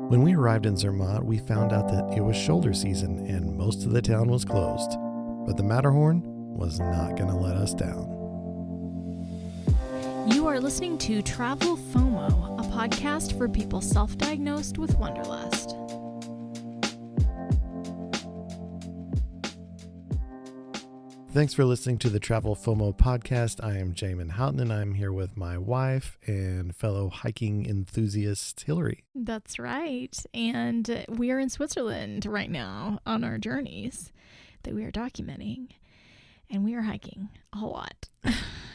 When we arrived in Zermatt, we found out that it was shoulder season and most of the town was closed. But the Matterhorn was not going to let us down. You are listening to Travel FOMO, a podcast for people self-diagnosed with wanderlust. Thanks for listening to the Travel FOMO podcast. I am Jamin and Hilarie, and I'm here with my wife and fellow hiking enthusiast, Hilarie. That's right. And we are in Switzerland right now on our journeys that we are documenting. And we are hiking a lot.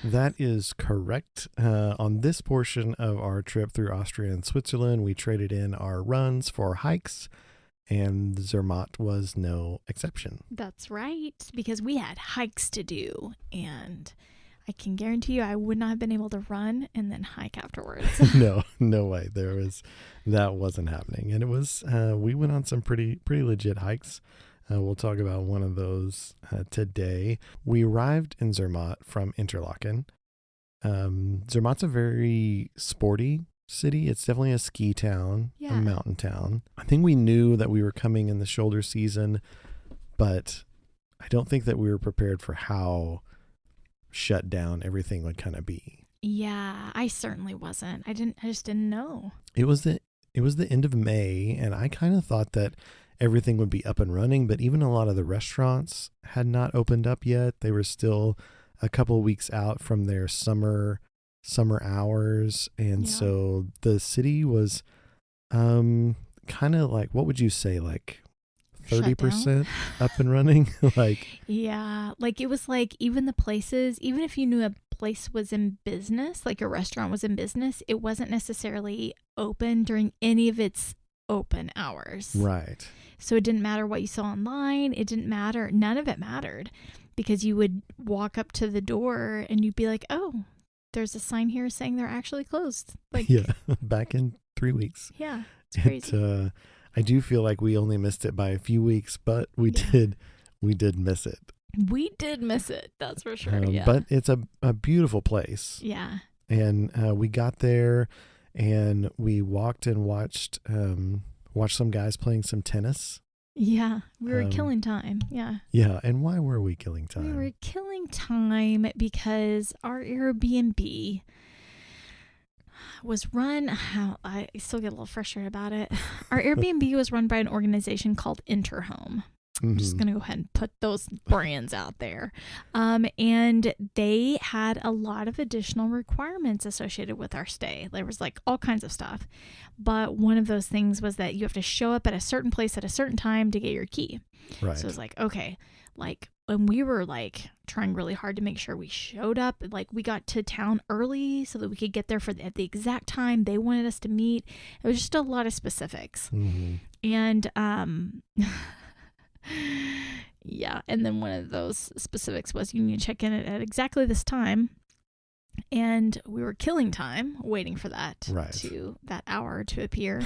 That is correct. On this portion of our trip through Austria and Switzerland, we traded in our runs for hikes, and Zermatt was no exception. That's right, because we had hikes to do, and I can guarantee you I would not have been able to run and then hike afterwards. No way. That wasn't happening. And it was, we went on some pretty legit hikes. We'll talk about one of those today. We arrived in Zermatt from Interlaken. Zermatt's a very sporty city. It's definitely a ski town, a mountain town. I think we knew that we were coming in the shoulder season, but I don't think that we were prepared for how shut down everything would kind of be. Yeah, I certainly wasn't. I just didn't know. It was the end of May, and I kind of thought that everything would be up and running, but even a lot of the restaurants had not opened up yet. They were still a couple of weeks out from their summer hours. And so the city was kind of like, what would you say, like 30% up and running? Yeah, like it was like even the places, even if you knew a place was in business, like a restaurant was in business, it wasn't necessarily open during any of its open hours. Right. So it didn't matter what you saw online. It didn't matter. None of it mattered, because you would walk up to the door and you'd be like, oh, there's a sign here saying they're actually closed. Like, yeah, back in 3 weeks. Yeah, it's crazy. I do feel like we only missed it by a few weeks, but we did miss it. We did miss it. That's for sure. Yeah. But it's a beautiful place. Yeah. And we got there and we walked and watched some guys playing some tennis. Yeah, we were killing time. Yeah. Yeah, and why were we killing time? We were killing time because our Airbnb was run, I still get a little frustrated about it. Our Airbnb was run by an organization called Interhome. I'm just going to go ahead and put those brands out there. And they had a lot of additional requirements associated with our stay. There was like all kinds of stuff. But one of those things was that you have to show up at a certain place at a certain time to get your key. Right. So it was like, okay, like when we were like trying really hard to make sure we showed up, like we got to town early so that we could get there at the exact time they wanted us to meet. It was just a lot of specifics. And, yeah, and then one of those specifics was you need to check in at exactly this time, and we were killing time waiting for that hour to appear.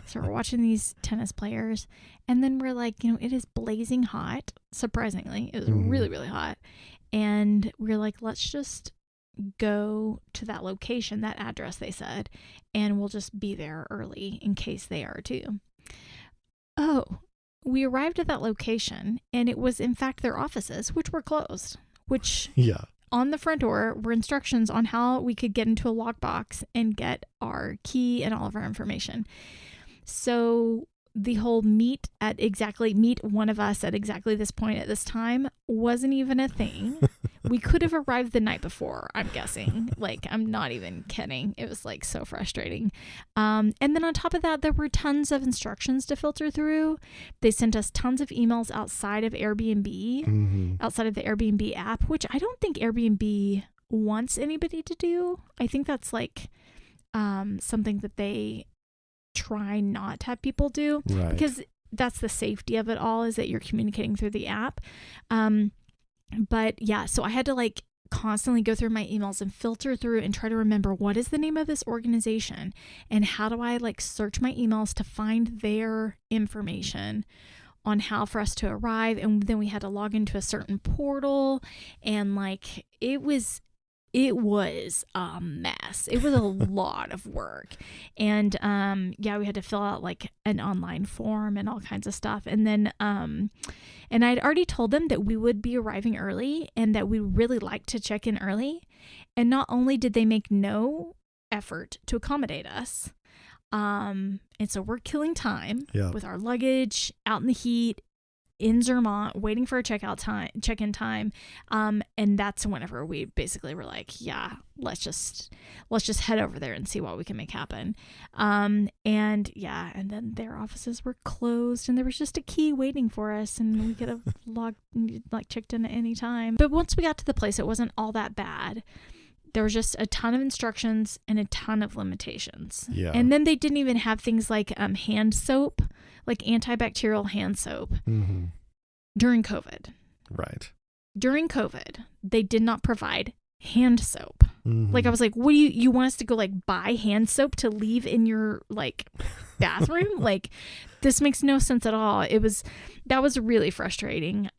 So we're watching these tennis players, and then we're like, it is blazing hot. Surprisingly, it was really, really hot, and we're like, let's just go to that location, that address they said, and we'll just be there early in case they are too. Oh. We arrived at that location, and it was, in fact, their offices, which were closed, which on the front door were instructions on how we could get into a lockbox and get our key and all of our information. So the whole meet one of us at exactly this point at this time wasn't even a thing. We could have arrived the night before, I'm guessing. Like, I'm not even kidding. It was like so frustrating. And then on top of that, there were tons of instructions to filter through. They sent us tons of emails outside of Airbnb, outside of the Airbnb app, which I don't think Airbnb wants anybody to do. I think that's like something that they try not to have people do, because that's the safety of it all, is that you're communicating through the app. But yeah, so I had to like constantly go through my emails and filter through and try to remember what is the name of this organization and how do I like search my emails to find their information on how for us to arrive. And then we had to log into a certain portal, and like it was it was a mess. It was a lot of work. And we had to fill out like an online form and all kinds of stuff. And then and I'd already told them that we would be arriving early and that we really like to check in early. And not only did they make no effort to accommodate us, and so we're killing time with our luggage out in the heat in Zermatt, waiting for a check-in time. And that's whenever we basically were like, let's just head over there and see what we can make happen. And then their offices were closed and there was just a key waiting for us and we could have checked in at any time. But once we got to the place, it wasn't all that bad. There was just a ton of instructions and a ton of limitations. Yeah. And then they didn't even have things like hand soap, like antibacterial hand soap during COVID. Right. During COVID, they did not provide hand soap. Like I was like, what do you want us to go like buy hand soap to leave in your like bathroom? Like this makes no sense at all. That was really frustrating.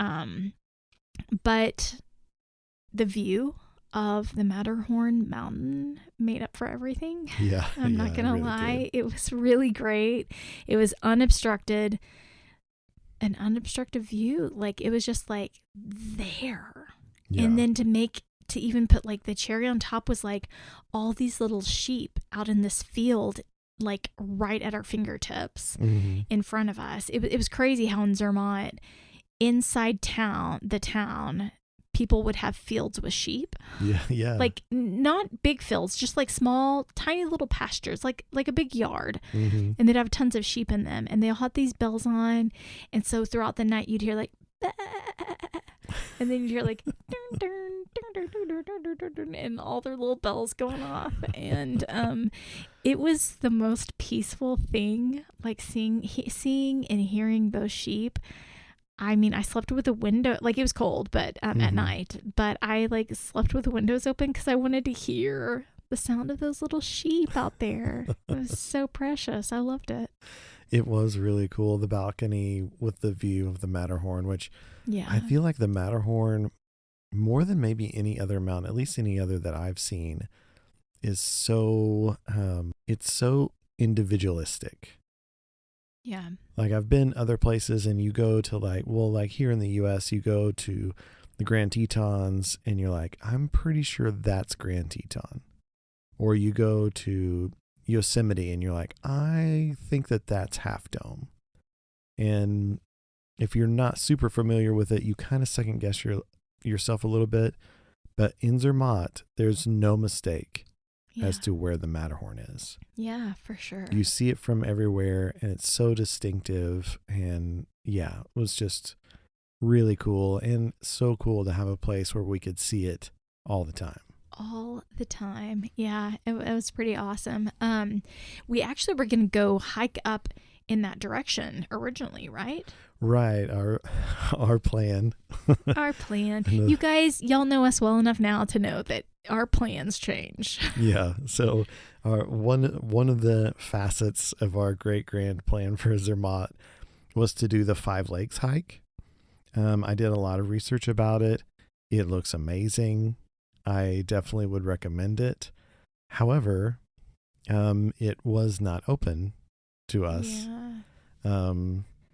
But the view of the Matterhorn mountain made up for everything. Yeah. I'm not going to lie. It was really great. It was unobstructed. An unobstructed view. Like it was just like there. Yeah. And then to even put like the cherry on top was like all these little sheep out in this field, like right at our fingertips in front of us. It was crazy how in Zermatt, inside the town, people would have fields with sheep. Yeah. Like not big fields, just like small, tiny little pastures, like a big yard. And they'd have tons of sheep in them. And they all had these bells on. And so throughout the night, you'd hear like, bah! And then you'd hear like, dun, dun, dun, dun, dun, dun, dun, dun, and all their little bells going off. And it was the most peaceful thing, like seeing and hearing those sheep. I mean, I slept with the window, like it was cold, but at night, but I like slept with the windows open because I wanted to hear the sound of those little sheep out there. It was so precious. I loved it. It was really cool. The balcony with the view of the Matterhorn, which I feel like the Matterhorn, more than maybe any other mountain, at least any other that I've seen, is so, it's so individualistic. Yeah. Like I've been other places and you go to like here in the US, you go to the Grand Tetons and you're like, I'm pretty sure that's Grand Teton. Or you go to Yosemite and you're like, I think that's Half Dome. And if you're not super familiar with it, you kind of second guess yourself a little bit. But in Zermatt, there's no mistake as to where the Matterhorn is. Yeah, for sure. You see it from everywhere and it's so distinctive. And it was just really cool and so cool to have a place where we could see it all the time. All the time. Yeah, it was pretty awesome. We actually were going to go hike up in that direction originally, right? Right. Our plan. Our plan. You guys, y'all know us well enough now to know that our plans change. Yeah. So one of the facets of our great grand plan for Zermatt was to do the 5 Lakes hike. I did a lot of research about it. It looks amazing. I definitely would recommend it. However, it was not open to us. Yeah.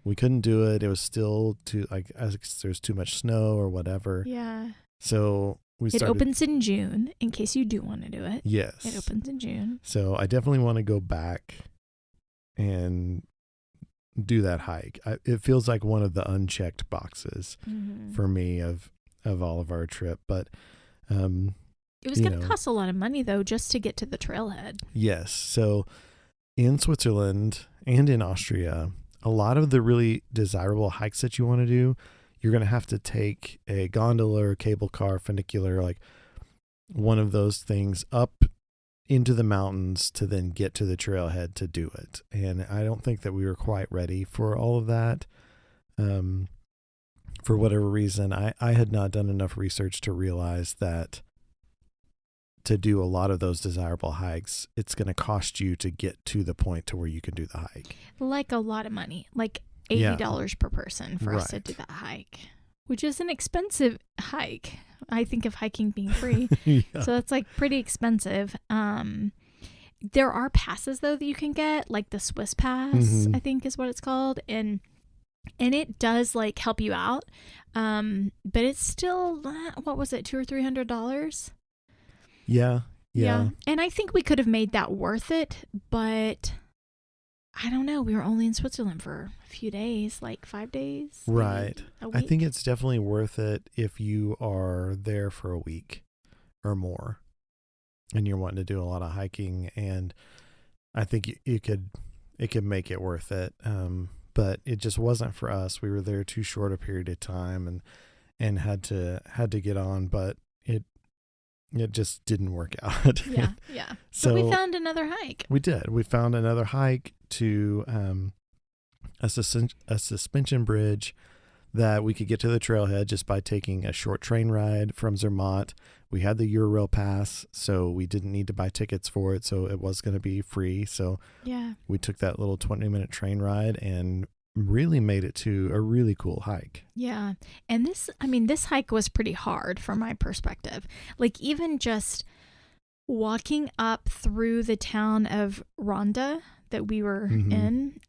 We couldn't do it. It was still there's too much snow or whatever. Yeah. So it opens in June in case you do want to do it. Yes. It opens in June. So I definitely want to go back and do that hike. It feels like one of the unchecked boxes for me of all of our trip, but it was going to cost a lot of money though just to get to the trailhead. Yes. So in Switzerland and in Austria, a lot of the really desirable hikes that you want to do, you're going to have to take a gondola or cable car, funicular, like one of those things up into the mountains to then get to the trailhead to do it. And I don't think that we were quite ready for all of that. For whatever reason, I had not done enough research to realize that to do a lot of those desirable hikes, it's going to cost you to get to the point to where you can do the hike. Like a lot of money, like $80 per person for us to do that hike, which is an expensive hike. I think of hiking being free. Yeah. So it's like pretty expensive. There are passes though that you can get, like the Swiss pass, I think is what it's called. And it does like help you out. But it's still, what was it? $200 or $300? Yeah. And I think we could have made that worth it, but I don't know. We were only in Switzerland for a few days, like 5 days. Right. A week. I think it's definitely worth it if you are there for a week or more and you're wanting to do a lot of hiking. And I think it could make it worth it. But it just wasn't for us. We were there too short a period of time and had to get on, but it just didn't work out. Yeah. So we found another hike. We did. We found another hike to a suspension bridge that we could get to the trailhead just by taking a short train ride from Zermatt. We had the Eurail pass, so we didn't need to buy tickets for it, so it was going to be free. So we took that little 20-minute train ride and really made it to a really cool hike. Yeah. And this hike was pretty hard from my perspective. Like even just walking up through the town of Ronda that we were in,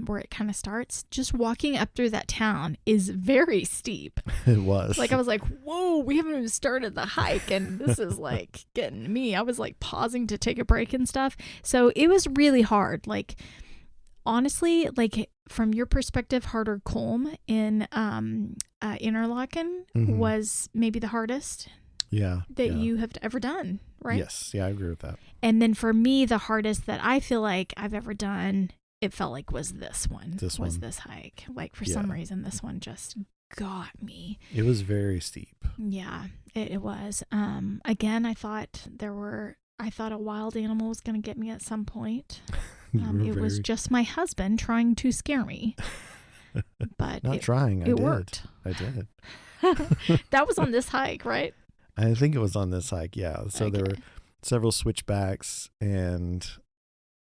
where it kind of starts, just walking up through that town is very steep. It was. Like I was like, whoa, we haven't even started the hike and this is like getting me. I was like pausing to take a break and stuff. So it was really hard. Like honestly, like from your perspective, Harder Kulm in Interlaken was maybe the hardest that you have ever done, right? Yes. Yeah, I agree with that. And then for me, the hardest that I feel like I've ever done, it felt like was this one. This hike. Like for some reason, this one just got me. It was very steep. Yeah, it was. Again, I thought a wild animal was going to get me at some point. It was just my husband trying to scare me. But it worked. I did. That was on this hike, right? I think it was on this hike, yeah. So there were several switchbacks, and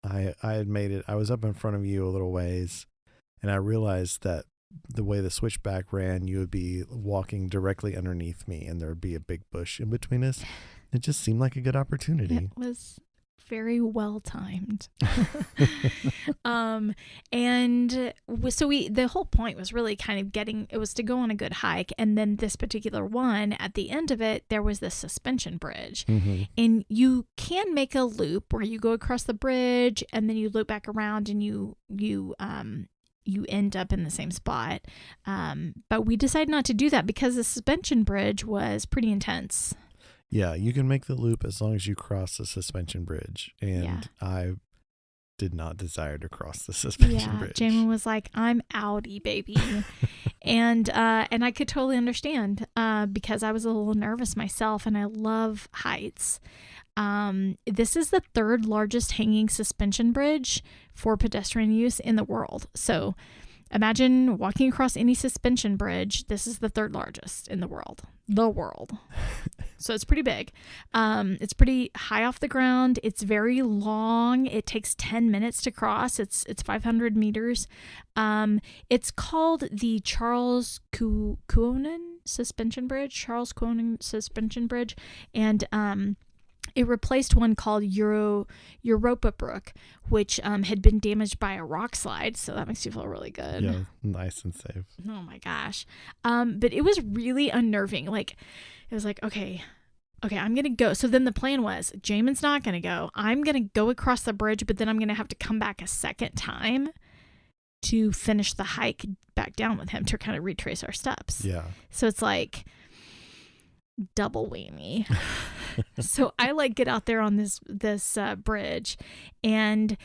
I had made it. I was up in front of you a little ways, and I realized that the way the switchback ran, you would be walking directly underneath me, and there would be a big bush in between us. It just seemed like a good opportunity. It was very well timed. And so the whole point was really kind of it was to go on a good hike. And then this particular one, at the end of it, there was this suspension bridge. And you can make a loop where you go across the bridge and then you loop back around and you end up in the same spot. But we decided not to do that because the suspension bridge was pretty intense. Yeah, you can make the loop as long as you cross the suspension bridge. And I did not desire to cross the suspension bridge. Jamin was like, I'm outie, baby. and I could totally understand because I was a little nervous myself and I love heights. This is the third largest hanging suspension bridge for pedestrian use in the world. So imagine walking across any suspension bridge. This is the third largest in the world. So it's pretty big. It's pretty high off the ground. It's very long. It takes 10 minutes to cross. It's 500 meters. It's called the Charles Kuonen Suspension Bridge. And it replaced one called Europa Brook, which had been damaged by a rock slide. So that makes you feel really good. Yeah, nice and safe. Oh my gosh. But it was really unnerving. Like, it was like, okay, I'm going to go. So then the plan was, Jamin's not going to go. I'm going to go across the bridge, but then I'm going to have to come back a second time to finish the hike back down with him to kind of retrace our steps. Yeah. So it's like double whammy. So I get out there on this bridge, and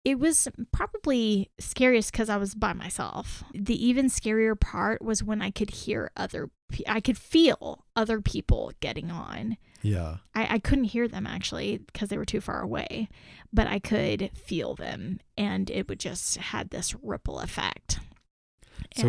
it was probably scariest because I was by myself. The even scarier part was when I could hear I could feel other people getting on. Yeah. I couldn't hear them actually because they were too far away, but I could feel them, and it would just had this ripple effect. So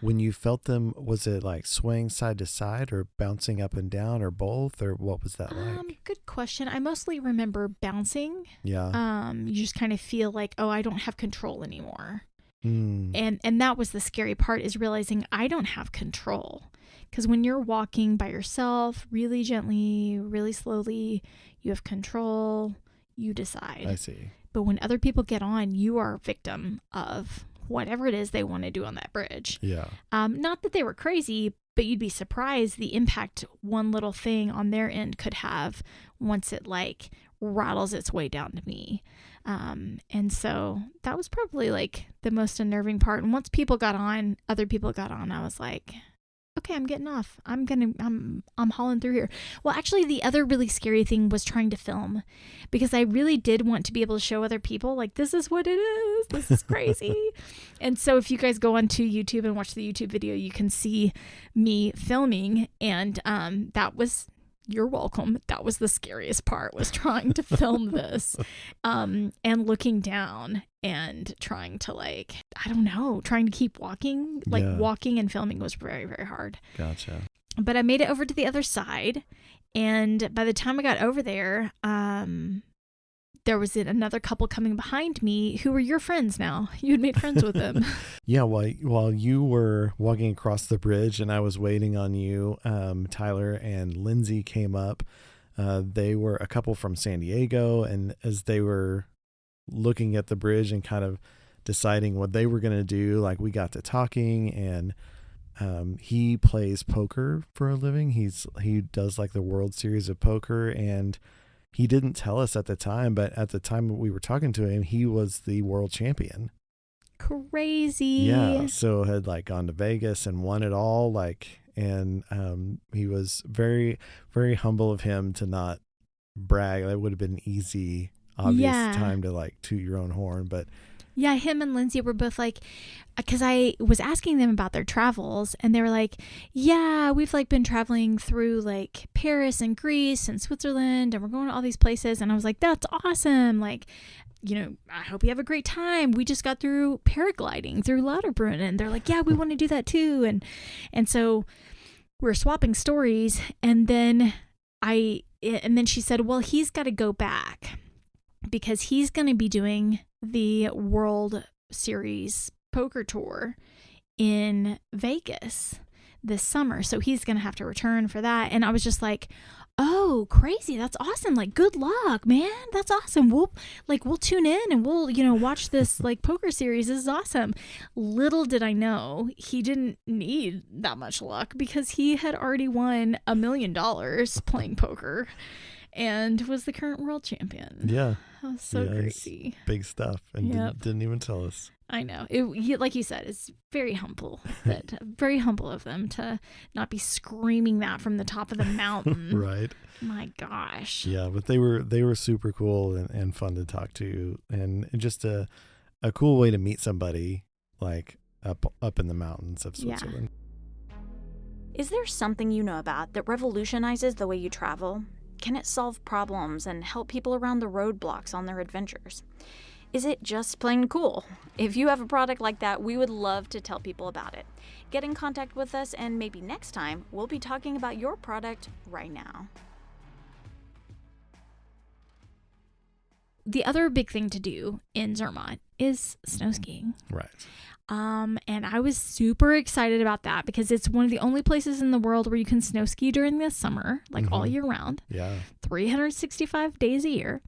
when you felt them, was it like swaying side to side or bouncing up and down or both, or what was that like? Good question. I mostly remember bouncing. Yeah. You just kind of feel like, oh, I don't have control anymore. And that was the scary part, is realizing I don't have control. Because when you're walking by yourself, really gently, really slowly, you have control, you decide. I see. But when other people get on, you are a victim of whatever it is they want to do on that bridge. Yeah. Not that they were crazy, but you'd be surprised the impact one little thing on their end could have once it like rattles its way down to me. And so that was probably like the most unnerving part. And once people got on, other people got on, I was like, okay, I'm getting off. I'm hauling through here. Well, actually, the other really scary thing was trying to film, because I really did want to be able to show other people, like, this is what it is. This is crazy. And so if you guys go onto YouTube and watch the YouTube video, you can see me filming. And that was, you're welcome. That was the scariest part, was trying to film this and looking down and trying to, like, I don't know, trying to keep walking. Like, walking and filming was very, very hard. Gotcha. But I made it over to the other side. And by the time I got over there, there was another couple coming behind me who were your friends now. You had made friends with them. Yeah, while you were walking across the bridge and I was waiting on you, Tyler and Lindsay came up. They were a couple from San Diego, and as they were looking at the bridge and kind of deciding what they were going to do, like, we got to talking, and he plays poker for a living. He does like the World Series of Poker, and he didn't tell us at the time, but at the time we were talking to him, he was the world champion. Crazy. Yeah. So had like gone to Vegas and won it all. Like, and he was very, very humble of him to not brag. That would have been an easy, obvious time to like toot your own horn, but yeah, him and Lindsay were both like, because I was asking them about their travels, and they were like, yeah, we've like been traveling through like Paris and Greece and Switzerland, and we're going to all these places. And I was like, that's awesome. Like, you know, I hope you have a great time. We just got through paragliding through Lauterbrunnen. And they're like, yeah, we want to do that too. And so we're swapping stories. And then she said, well, he's got to go back because he's going to be doing the World Series poker tour in Vegas this summer. So he's going to have to return for that. And I was just like, oh, crazy. That's awesome. Like, good luck, man. That's awesome. We'll tune in and we'll, watch this like poker series. This is awesome. Little did I know he didn't need that much luck, because he had already won $1 million playing poker and was the current world champion. Yeah. That was so crazy. Big stuff. And didn't even tell us. I know. Like you said, it's very humble. Very humble of them to not be screaming that from the top of the mountain. Right. My gosh. Yeah, but they were super cool and fun to talk to, and just a cool way to meet somebody like up in the mountains of Switzerland. Yeah. Is there something you know about that revolutionizes the way you travel? Can it solve problems and help people around the roadblocks on their adventures? Is it just plain cool? If you have a product like that, we would love to tell people about it. Get in contact with us, and maybe next time we'll be talking about your product right now. The other big thing to do in Zermatt is snow skiing. Right. And I was super excited about that, because it's one of the only places in the world where you can snow ski during the summer, like all year round. Yeah. 365 days a year.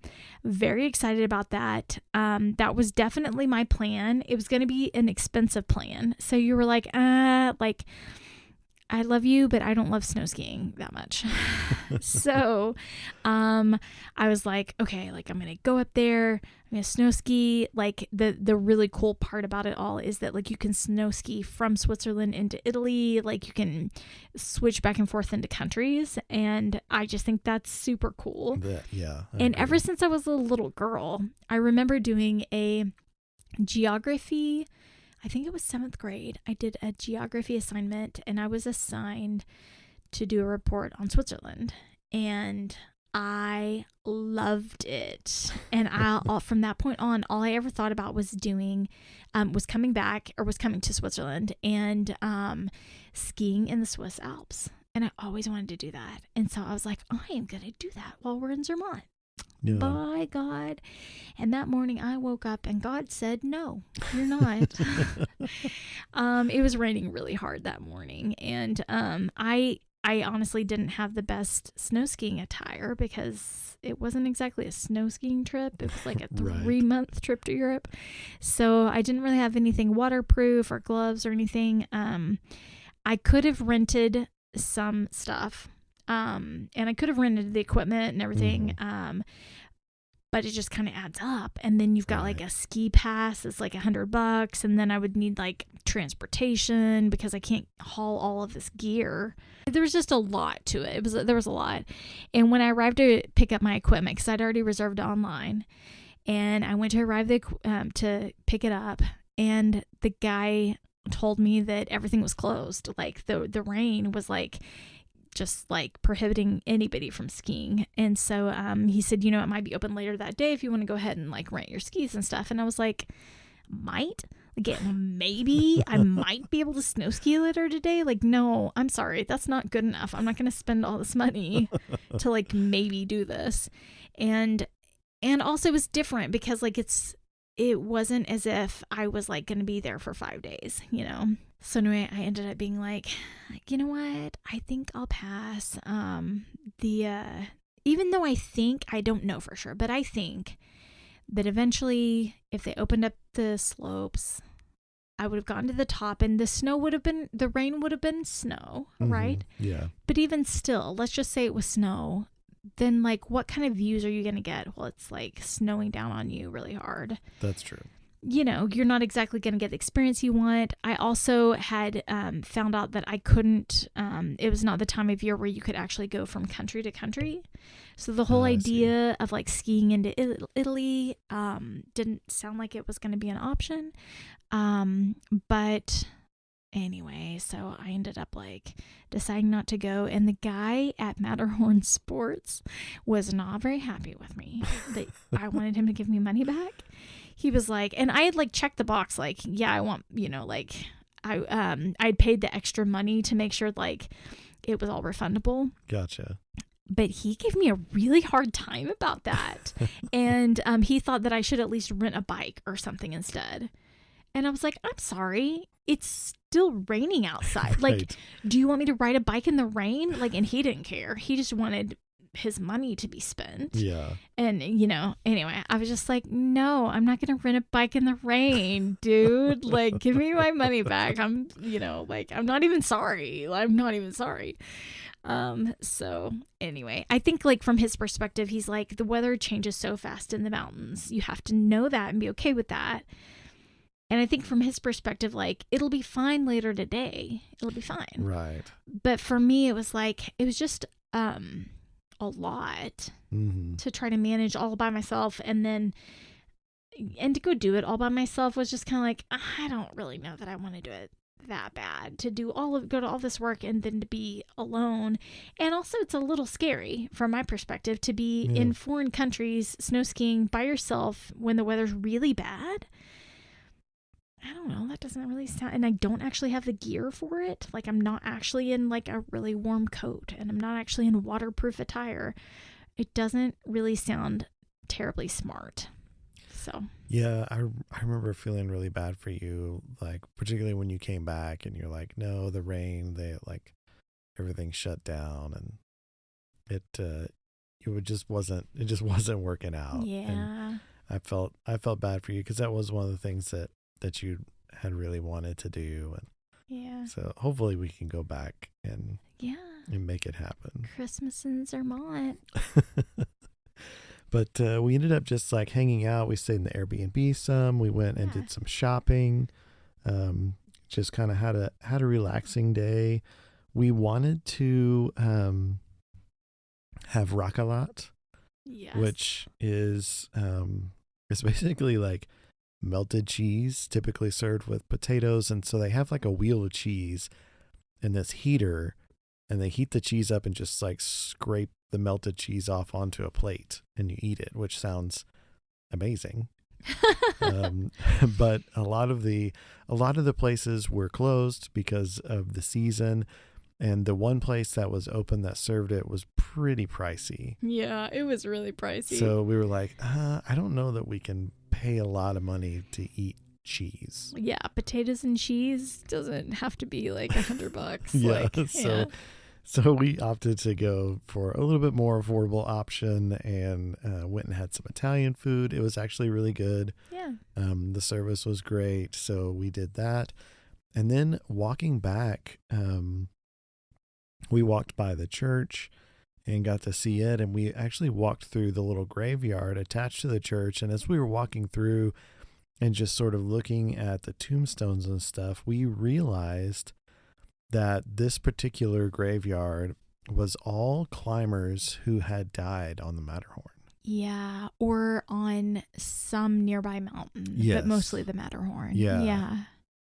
Very excited about that. That was definitely my plan. It was going to be an expensive plan. So you were like, I love you, but I don't love snow skiing that much. So, I was like, okay, like, I'm going to go up there, I'm going to snow ski. Like, the really cool part about it all is that, like, you can snow ski from Switzerland into Italy. Like, you can switch back and forth into countries. And I just think that's super cool. Yeah. And ever since I was a little girl, I remember doing a geography, I think it was 7th grade. I did a geography assignment, and I was assigned to do a report on Switzerland, and I loved it. And from that point on, all I ever thought about was coming to Switzerland and skiing in the Swiss Alps. And I always wanted to do that. And so I was like, I am going to do that while we're in Zermatt. Yeah. By God. And that morning I woke up and God said, no, you're not. It was raining really hard that morning. And I honestly didn't have the best snow skiing attire because it wasn't exactly a snow skiing trip. It was like a 3-month trip to Europe. So I didn't really have anything waterproof or gloves or anything. I could have rented some stuff. And I could have rented the equipment and everything. But it just kind of adds up. And then you've got like a ski pass. It's like $100. And then I would need like transportation because I can't haul all of this gear. There was just a lot to it. There was a lot. And when I arrived to pick up my equipment, because I'd already reserved online, and I went to to pick it up, and the guy told me that everything was closed. Like the rain was like just like prohibiting anybody from skiing. And so he said, it might be open later that day if you want to go ahead and like rent your skis and stuff. And I was like, maybe I might be able to snow ski later today. Like, no, I'm sorry, that's not good enough. I'm not going to spend all this money to like maybe do this. And also it was different because like it wasn't as if I was like going to be there for 5 days, So anyway, I ended up being like, you know what? I think I'll pass. Even though I don't know for sure, but I think that eventually if they opened up the slopes, I would have gotten to the top and the rain would have been snow, right? Yeah. But even still, let's just say it was snow. Then like what kind of views are you going to get? Well, it's like snowing down on you really hard. That's true. You're not exactly going to get the experience you want. I also had found out that I couldn't, it was not the time of year where you could actually go from country to country. So the whole idea of like skiing into Italy didn't sound like it was going to be an option. But anyway, so I ended up like deciding not to go. And the guy at Matterhorn Sports was not very happy with me that I wanted him to give me money back. He was like, and I had like checked the box, like, yeah, I want, like I'd paid the extra money to make sure like it was all refundable. Gotcha. But he gave me a really hard time about that. And he thought that I should at least rent a bike or something instead. And I was like, I'm sorry, it's still raining outside. Right. Like, do you want me to ride a bike in the rain? Like, and he didn't care. He just wanted his money to be spent. Yeah. And anyway, I was just like, no, I'm not gonna rent a bike in the rain, dude. Like, give me my money back. I'm not even sorry. So anyway, I think like from his perspective, he's like, the weather changes so fast in the mountains. You have to know that and be okay with that. And I think from his perspective, like, it'll be fine later today. It'll be fine. Right. But for me, it was just a lot to try to manage all by myself, and to go do it all by myself was just kind of like, I don't really know that I want to do it that bad, to go to all this work and then to be alone. And also it's a little scary from my perspective to be in foreign countries snow skiing by yourself when the weather's really bad. I don't know, that doesn't really sound, and I don't actually have the gear for it. Like, I'm not actually in like a really warm coat, and I'm not actually in waterproof attire. It doesn't really sound terribly smart. So yeah, I remember feeling really bad for you, like particularly when you came back and you're like, no, the rain, everything shut down, and it just wasn't working out. Yeah. And I felt bad for you because that was one of the things that you had really wanted to do. And yeah. So hopefully we can go back and make it happen. Christmas in Zermatt. But we ended up just like hanging out. We stayed in the Airbnb some. We went and did some shopping. Just kind of had a relaxing day. We wanted to have raclette, which is it's basically like melted cheese, typically served with potatoes. And so they have like a wheel of cheese in this heater, and they heat the cheese up and just like scrape the melted cheese off onto a plate and you eat it, which sounds amazing. But a lot of the places were closed because of the season. And the one place that was open that served it was pretty pricey. Yeah, it was really pricey. So we were like, I don't know that we can pay a lot of money to eat cheese. Yeah, potatoes and cheese doesn't have to be like $100. Yeah, so we opted to go for a little bit more affordable option and went and had some Italian food. It was actually really good. Yeah. The service was great, so we did that. And then walking back, we walked by the church and got to see it. And we actually walked through the little graveyard attached to the church. And as we were walking through and just sort of looking at the tombstones and stuff, we realized that this particular graveyard was all climbers who had died on the Matterhorn. Yeah, or on some nearby mountain, but mostly the Matterhorn. Yeah.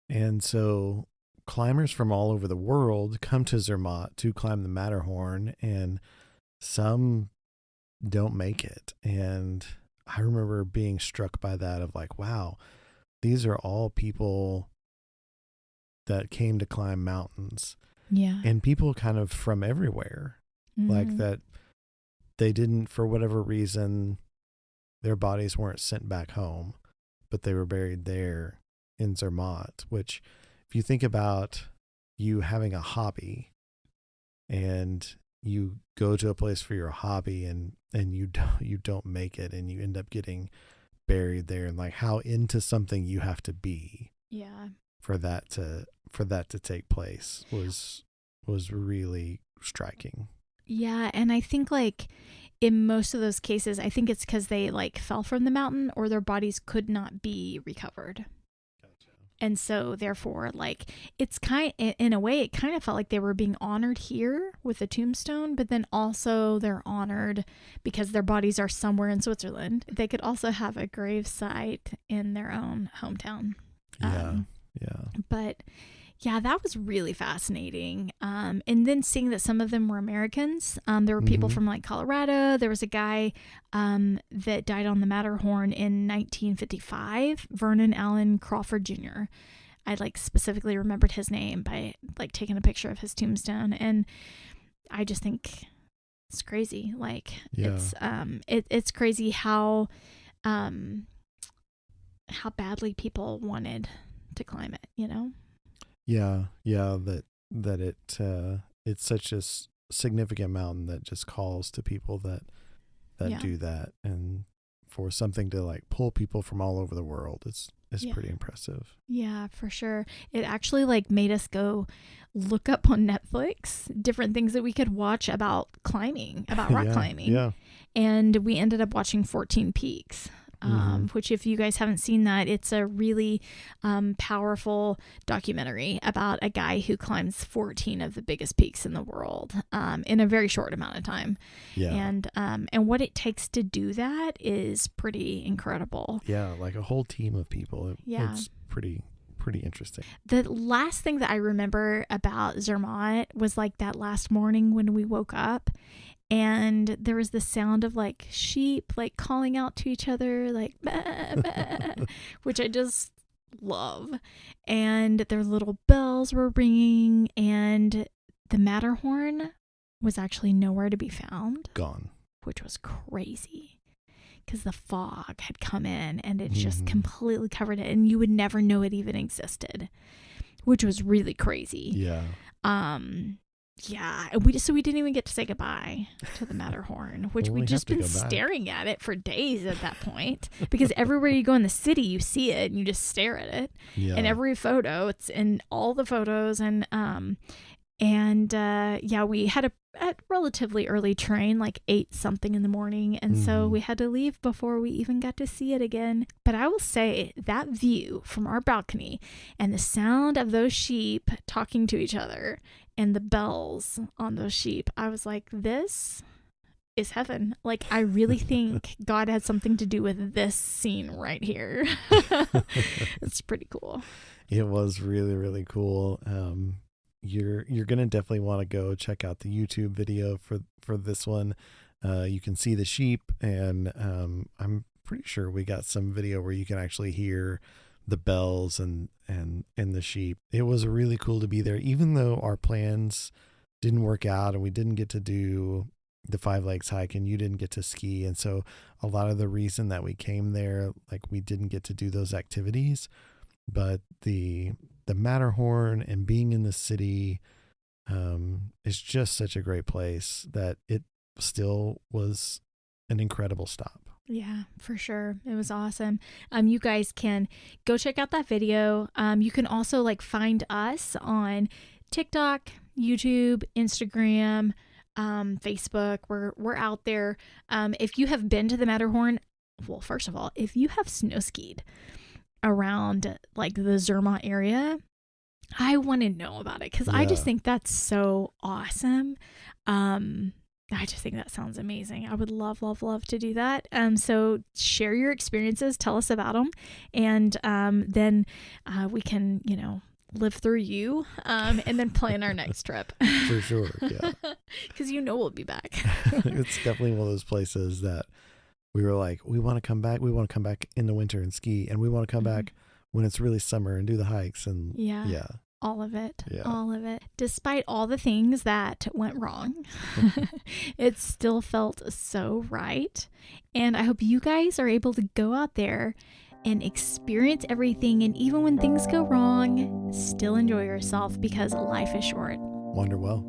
And so climbers from all over the world come to Zermatt to climb the Matterhorn, and some don't make it. And I remember being struck by that of like, wow, these are all people that came to climb mountains. Yeah. And people kind of from everywhere. Mm-hmm. Like that they didn't, for whatever reason, their bodies weren't sent back home, but they were buried there in Zermatt, which if you think about you having a hobby and you go to a place for your hobby and you don't make it and you end up getting buried there, and like how into something you have to be for that to take place was really striking. Yeah, and I think like in most of those cases, I think it's because they like fell from the mountain or their bodies could not be recovered. And so therefore, like, it's in a way, it kind of felt like they were being honored here with a tombstone, but then also they're honored because their bodies are somewhere in Switzerland. They could also have a grave site in their own hometown. Yeah. But yeah, that was really fascinating. And then seeing that some of them were Americans. There were people from like Colorado. There was a guy that died on the Matterhorn in 1955, Vernon Allen Crawford Jr. I like specifically remembered his name by like taking a picture of his tombstone. And I just think it's crazy. Like it's crazy how badly people wanted to climb it, you know? Yeah, that it's such a significant mountain that just calls to people that do that, and for something to like pull people from all over the world is pretty impressive. Yeah, for sure. It actually like made us go look up on Netflix different things that we could watch about climbing, about rock climbing. Yeah. And we ended up watching 14 Peaks. Which if you guys haven't seen that, it's a really powerful documentary about a guy who climbs 14 of the biggest peaks in the world in a very short amount of time. Yeah. And what it takes to do that is pretty incredible. Yeah, like a whole team of people. It's pretty interesting. The last thing that I remember about Zermatt was like that last morning when we woke up. And there was the sound of like sheep like calling out to each other like bah, bah, which I just love. And their little bells were ringing, and the Matterhorn was actually nowhere to be found. Gone. Which was crazy because the fog had come in and it just completely covered it, and you would never know it even existed, which was really crazy. Yeah. Yeah, we didn't even get to say goodbye to the Matterhorn, which we'd just been staring at it for days at that point, because everywhere you go in the city, you see it and you just stare at it. Yeah. And every photo, it's in all the photos, and we had a relatively early train, like 8-something in the morning, and so we had to leave before we even got to see it again. But I will say that view from our balcony and the sound of those sheep talking to each other and the bells on those sheep, I was like, this is heaven. Like, I really think God had something to do with this scene right here. It's pretty cool. It was really, really cool. You're gonna definitely want to go check out the YouTube video for this one. You can see the sheep, and I'm pretty sure we got some video where you can actually hear the bells and the sheep. It was really cool to be there, even though our plans didn't work out and we didn't get to do the 5 Lakes hike and you didn't get to ski. And so a lot of the reason that we came there, like we didn't get to do those activities, but the Matterhorn and being in the city is just such a great place that it still was an incredible stop. Yeah, for sure. It was awesome. You guys can go check out that video. You can also like find us on TikTok, YouTube, Instagram, Facebook. We're out there. If you have been to the Matterhorn, well, first of all, if you have snow skied around like the Zermatt area, I want to know about it because I just think that's so awesome. I just think that sounds amazing. I would love, love, love to do that. So share your experiences, tell us about them, and then we can, live through you and then plan our next trip. For sure, yeah. Because we'll be back. It's definitely one of those places that we were like, we want to come back. We want to come back in the winter and ski, and we want to come back when it's really summer and do the hikes. And yeah. All of it. Yeah. All of it. Despite all the things that went wrong, it still felt so right. And I hope you guys are able to go out there and experience everything. And even when things go wrong, still enjoy yourself because life is short. Wander well.